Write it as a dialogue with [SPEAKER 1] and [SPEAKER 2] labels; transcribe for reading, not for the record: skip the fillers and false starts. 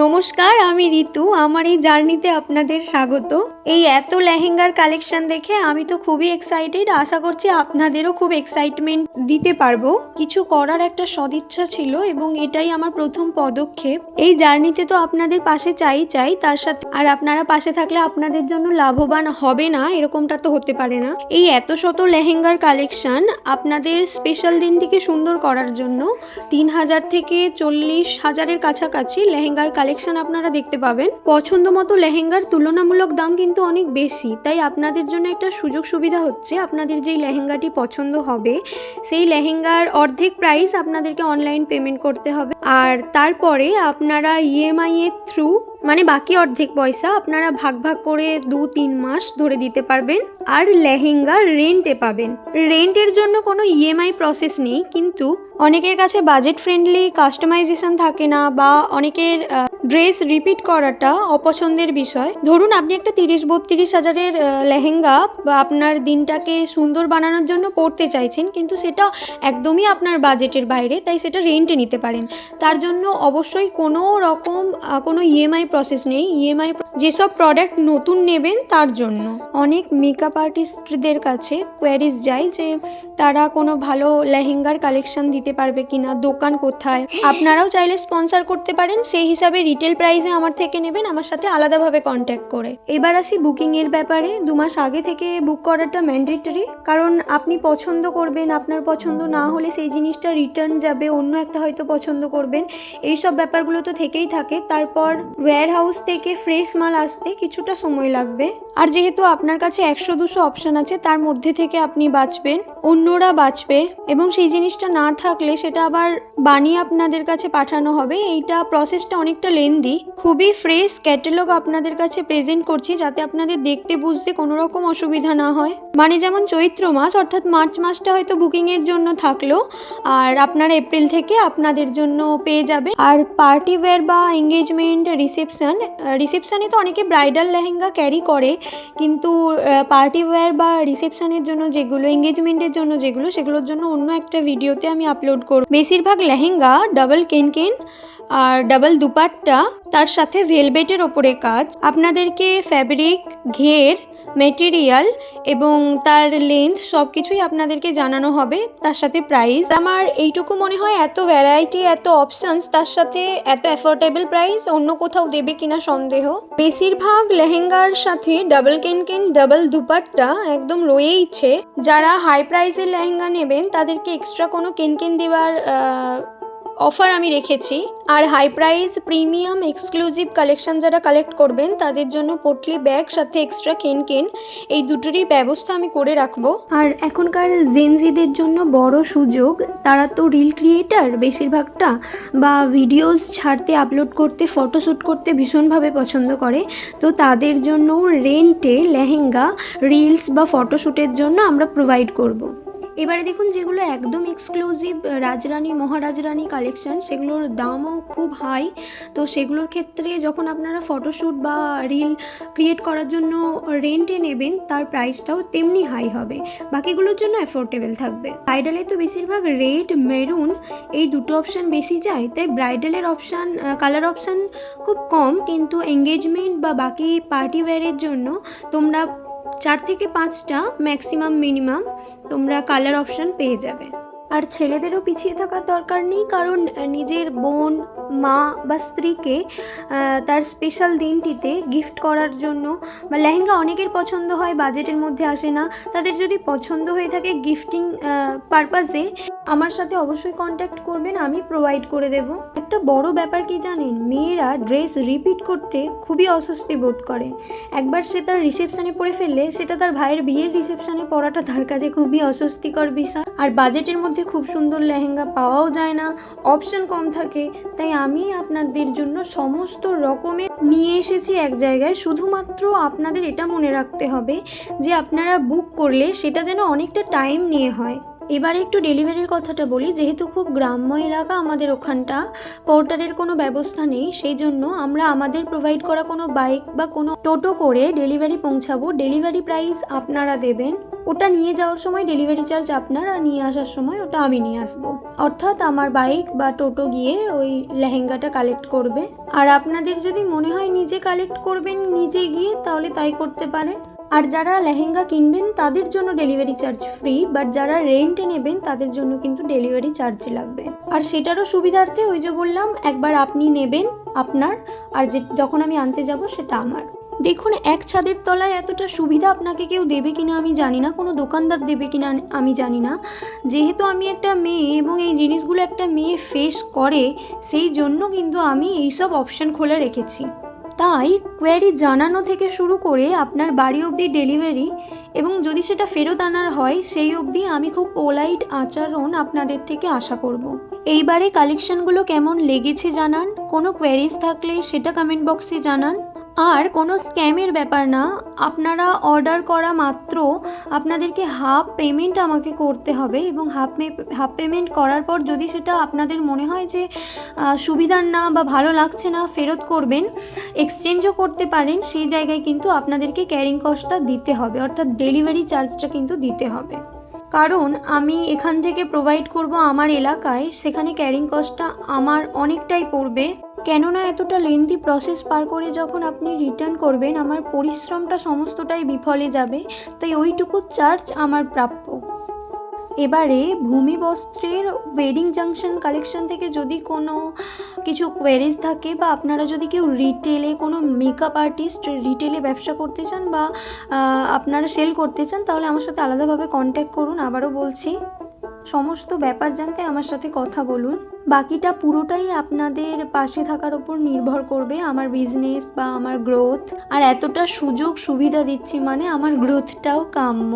[SPEAKER 1] নমস্কার, আমি ঋতু। আমার এই জার্নিতে আপনাদের স্বাগত। এই এত লেহেঙ্গার কালেকশন দেখে আমি তো খুবই এক্সাইটেড। আশা করছি আপনাদেরও খুব এক্সাইটমেন্ট দিতে পারবো। কিছু করার একটা সদিচ্ছা ছিল এবং এটাই আমার প্রথম পদক্ষেপ। এই জার্নিতে তো আপনাদের পাশে চাই, তার সাথে আর আপনারা পাশে থাকলে আপনাদের জন্য লাভবান হবে না এরকমটা তো হতে পারে না। এই এত শত লেহেঙ্গার কালেকশন আপনাদের স্পেশাল দিনটিকে সুন্দর করার জন্য 3000 থেকে 40,000-এর কাছাকাছি লেহেঙ্গার কালেকশন আপনারা দেখতে পাবেন। পছন্দ মতো লেহেঙ্গার তুলনামূলক দাম কিন্তু অনেক বেশি, তাই আপনাদের জন্য একটা সুযোগ সুবিধা হচ্ছে, আপনাদের যেই লেহেঙ্গাটি পছন্দ হবে সেই লেহেঙ্গার অর্ধেক প্রাইস আপনাদেরকে অনলাইন পেমেন্ট করতে হবে, আর তারপরে আপনারা ইএমআই এর থ্রু মানে বাকি অর্ধেক পয়সা আপনারা ভাগ ভাগ করে 2-3 মাস ধরে দিতে পারবেন। আর লেহেঙ্গা রেন্টে পাবেন। রেন্টের জন্য কোনো ইএমআই প্রসেস নেই, কিন্তু অনেকের কাছে বাজেট ফ্রেন্ডলি কাস্টমাইজেশন থাকে না, বা অনেকের ড্রেস রিপিট করাটা অপছন্দের বিষয়। ধরুন আপনি একটা 30-32 হাজারের লেহেঙ্গা বা আপনার দিনটাকে সুন্দর বানানোর জন্য পরতে চাইছেন, কিন্তু সেটা একদমই আপনার বাজেটের বাইরে, তাই সেটা রেন্টে নিতে পারেন। তার জন্য অবশ্যই কোনো রকম কোনো ইএমআই প্রসেস নেই। ইএমআই যেসব প্রোডাক্ট নতুন নেবেন তার জন্য। অনেক মেকআপ আর্টিস্টদের কাছে কোয়ারিজ যায় যে তারা কোনো ভালো লেহেঙ্গার কালেকশন দিতে পারবে কিনা, দোকান কোথায়। আপনারাও চাইলে স্পন্সর করতে পারেন, সেই হিসাবে রিটেল প্রাইসে আমার থেকে নেবেন, আমার সাথে আলাদাভাবে কন্ট্যাক্ট করে। এবার আসি বুকিং এর ব্যাপারে। 2 মাস আগে থেকে বুক করাটা ম্যান্ডেটরি, কারণ আপনি পছন্দ করবেন, আপনার পছন্দ না হলে সেই জিনিসটা রিটার্ন যাবে, অন্য একটা হয়তো পছন্দ করবেন, এইসব ব্যাপারগুলো তো থেকেই থাকে। তারপর ওয়্যার হাউস থেকে ফ্রেশ মাল আসতে কিছুটা সময় লাগবে, আর যেহেতু আপনার কাছে 100-200 অপশন আছে, তার মধ্যে থেকে আপনি বাঁচবেন, অন্যরা বাঁচবে, এবং সেই জিনিসটা না থাকলে সেটা আবার বানিয়ে আপনাদের কাছে পাঠানো হবে। এইটা প্রসেসটা অনেকটা লেন্দি। খুবই ফ্রেশ ক্যাটালগ আপনাদের কাছে প্রেজেন্ট করছি, যাতে আপনাদের দেখতে বুঝতে কোনো রকম অসুবিধা না হয়। মানে যেমন চৈত্র মাস অর্থাৎ মার্চ মাসটা হয়তো বুকিং এর জন্য থাকলো, আর আপনারা এপ্রিল থেকে আপনাদের জন্য পেয়ে যাবে। আর পার্টি ওয়্যার বা এঙ্গেজমেন্ট, রিসেপশনে তো অনেকে ব্রাইডাল লেহেঙ্গা ক্যারি করে, কিন্তু পার্টি ওয়্যার বা রিসেপশনের জন্য যেগুলো, এঙ্গেজমেন্টের জন্য যেগুলো, সেগুলোর জন্য অন্য একটা ভিডিওতে আমি আপলোড করব। বেশিরভাগ লেহেঙ্গা ডাবল কেনকেন আর ডাবল দুপাট্টা, তার সাথে ভেলভেটের ওপরে কাজ। আপনাদেরকে ফ্যাব্রিক, ঘের, মেটেরিয়াল এবং তার লেন্থ সব কিছুই আপনাদেরকে জানানো হবে, তার সাথে প্রাইস। আমার এইটুকু মনে হয় এত ভ্যারাইটি, এত অপশনস, তার সাথে এত অ্যাফোর্ডেবল প্রাইস অন্য কোথাও দেবে কিনা সন্দেহ। বেশিরভাগ লেহেঙ্গার সাথে ডাবল কেনকেন, ডাবল দুপাট্টা একদম রয়েইছে। যারা হাই প্রাইসের লেহেঙ্গা নেবেন তাদেরকে এক্সট্রা কোনো কেনকেন দেওয়ার অফার আমি রেখেছি। আর high price premium exclusive collection যারা কালেক্ট করবেন তাদের জন্য পটলি ব্যাগ সাথে এক্সট্রা কেনকেন, এই দুটোরই ব্যবস্থা আমি করে রাখবো। আর এখনকার জেনজিদের জন্য বড় সুযোগ, তারা তো রিল ক্রিয়েটার বেশিরভাগটা, বা ভিডিওস ছাড়তে, আপলোড করতে, ফটোশ্যুট করতে ভীষণভাবে পছন্দ করে। তো তাদের জন্য রেন্টে লেহেঙ্গা রিলস বা ফটোশ্যুটের জন্য আমরা প্রোভাইড করব। এবারে দেখুন, যেগুলো একদম এক্সক্লুসিভ রাজরানী, মহারাজরানী কালেকশন, সেগুলোর দামও খুব হাই। তো সেগুলোর ক্ষেত্রে যখন আপনারা ফটোশ্যুট বা রিল ক্রিয়েট করার জন্য রেন্টে নেবেন, তার প্রাইসটাও তেমনি হাই হবে। বাকিগুলোর জন্য অ্যাফোর্ডেবল থাকবে। ব্রাইডালে তো বেশিরভাগ রেড, মেরুন এই দুটো অপশান বেশি যায়, তাই ব্রাইডালের অপশান, কালার অপশান খুব কম, কিন্তু এঙ্গেজমেন্ট বা বাকি পার্টি ওয়্যারের জন্য তোমরা 4 থেকে 5টা ম্যাক্সিমাম মিনিমাম তোমরা কালার অপশান পেয়ে যাবে। আর ছেলেদেরও পিছিয়ে থাকার দরকার নেই, কারণ নিজের বোন, মা বা স্ত্রীকে তার স্পেশাল দিনটিতে গিফট করার জন্য, বা লেহেঙ্গা অনেকের পছন্দ হয়, বাজেটের মধ্যে আসে না, তাদের যদি পছন্দ হয়ে থাকে গিফটিং পারপাসে, আমার সাথে অবশ্যই কন্ট্যাক্ট করবেন, আমি প্রোভাইড করে দেব। একটা বড় ব্যাপার কি জানেন, মেয়েরা ড্রেস রিপিট করতে খুবই অস্বস্তি বোধ করে। একবার সে তার রিসেপশনে পরে ফেললে, সেটা তার ভাইয়ের বিয়ের রিসেপশনে পরাটা তার কাছে খুবই অস্বস্তিকর বিষয়। আর বাজেটের মধ্যে খুব সুন্দর লেহেঙ্গা পাওয়াও যায় না, অপশন কম থাকে। তাই আমি আপনাদের জন্য সমস্ত রকমের নিয়ে এসেছি এক জায়গায়। শুধুমাত্র আপনাদের এটা মনে রাখতে হবে যে আপনারা বুক করলে সেটা যেন অনেকটা টাইম নিয়ে হয়। এবারে একটু ডেলিভারির কথাটা বলি। যেহেতু খুব গ্রাম্য এলাকা আমাদের ওখানটা, পোর্টারের কোনো ব্যবস্থা নেই, সেই জন্য আমরা আমাদের প্রোভাইড করা কোনো বাইক বা কোনো টোটো করে ডেলিভারি পৌঁছাবো। ডেলিভারি প্রাইস আপনারা দেবেন। ওটা নিয়ে যাওয়ার সময় ডেলিভারি চার্জ আপনার, আর নিয়ে আসার সময় ওটা আমি নিয়ে আসবো। অর্থাৎ আমার বাইক বা টোটো গিয়ে ওই লেহেঙ্গাটা কালেক্ট করবে। আর আপনাদের যদি মনে হয় নিজে কালেক্ট করবেন নিজে গিয়ে, তাহলে তাই করতে পারেন। আর যারা লেহেঙ্গা কিনবেন তাদের জন্য ডেলিভারি চার্জ ফ্রি, বাট যারা রেন্টে নেবেন তাদের জন্য কিন্তু ডেলিভারি চার্জ লাগবে। আর সেটারও সুবিধার্থে ওই যে বললাম, একবার আপনি নেবেন আপনার, আর যখন আমি আনতে যাব সেটা আমার। দেখুন, এক ছাদের তলায় এতটা সুবিধা আপনাকে কেউ দেবে কিনা আমি জানি না, কোনো দোকানদার দেবে কিনা আমি জানি না। যেহেতু আমি একটা মেয়ে এবং এই জিনিসগুলো একটা মেয়ে ফেস করে, সেই জন্য কিন্তু আমি এইসব অপশান খুলে রেখেছি। তাই কোয়ারি জানানো থেকে শুরু করে আপনার বাড়ি অবধি ডেলিভারি, এবং যদি সেটা ফেরত আনার হয় সেই অবধি আমি খুব পোলাইট আচরণ আপনাদের থেকে আশা করব। এইবারে কালেকশনগুলো কেমন লেগেছে জানান, কোনো কোয়ারিজ থাকলে সেটা কমেন্ট বক্সে জানান। আর কোনো স্ক্যামের ব্যাপার না, আপনারা অর্ডার করা মাত্র আপনাদেরকে হাফ পেমেন্ট আমাকে করতে হবে, এবং হাফ পেমেন্ট করার পর যদি সেটা আপনাদের মনে হয় যে সুবিধার না বা ভালো লাগছে না, ফেরত করবেন, এক্সচেঞ্জও করতে পারেন। সেই জায়গায় কিন্তু আপনাদেরকে ক্যারিং কস্টটা দিতে হবে, অর্থাৎ ডেলিভারি চার্জটা কিন্তু দিতে হবে। কারণ আমি এখান থেকে প্রোভাইড করব আমার এলাকায়, সেখানে ক্যারিং কস্টটা আমার অনেকটাই পড়বে। কেননা এতটা লেন্থি প্রসেস পার করে যখন আপনি রিটার্ন করবেন, আমার পরিশ্রমটা সমস্তটাই বিফলে যাবে, তাই ওইটুকু চার্জ আমার প্রাপ্য। এবারে ভূমি বস্ত্রের ওয়েডিং জাংশন কালেকশন থেকে যদি কোনো কিছু কোয়ারিজ থাকে, বা আপনারা যদি কেউ রিটেলে কোনো মেকআপ আর্টিস্ট রিটেলে ব্যবসা করতে চান, বা আপনারা সেল করতে চান, তাহলে আমার সাথে আলাদাভাবে কন্ট্যাক্ট করুন। আবারও বলছি, সমস্ত ব্যাপার জানতে আমার সাথে কথা বলুন। বাকিটা পুরোটাই আপনাদের পাশে থাকার ওপর নির্ভর করবে, আমার বিজনেস বা আমার গ্রোথ। আর এতটা সুযোগ সুবিধা দিচ্ছি মানে আমার গ্রোথটাও কাম্য।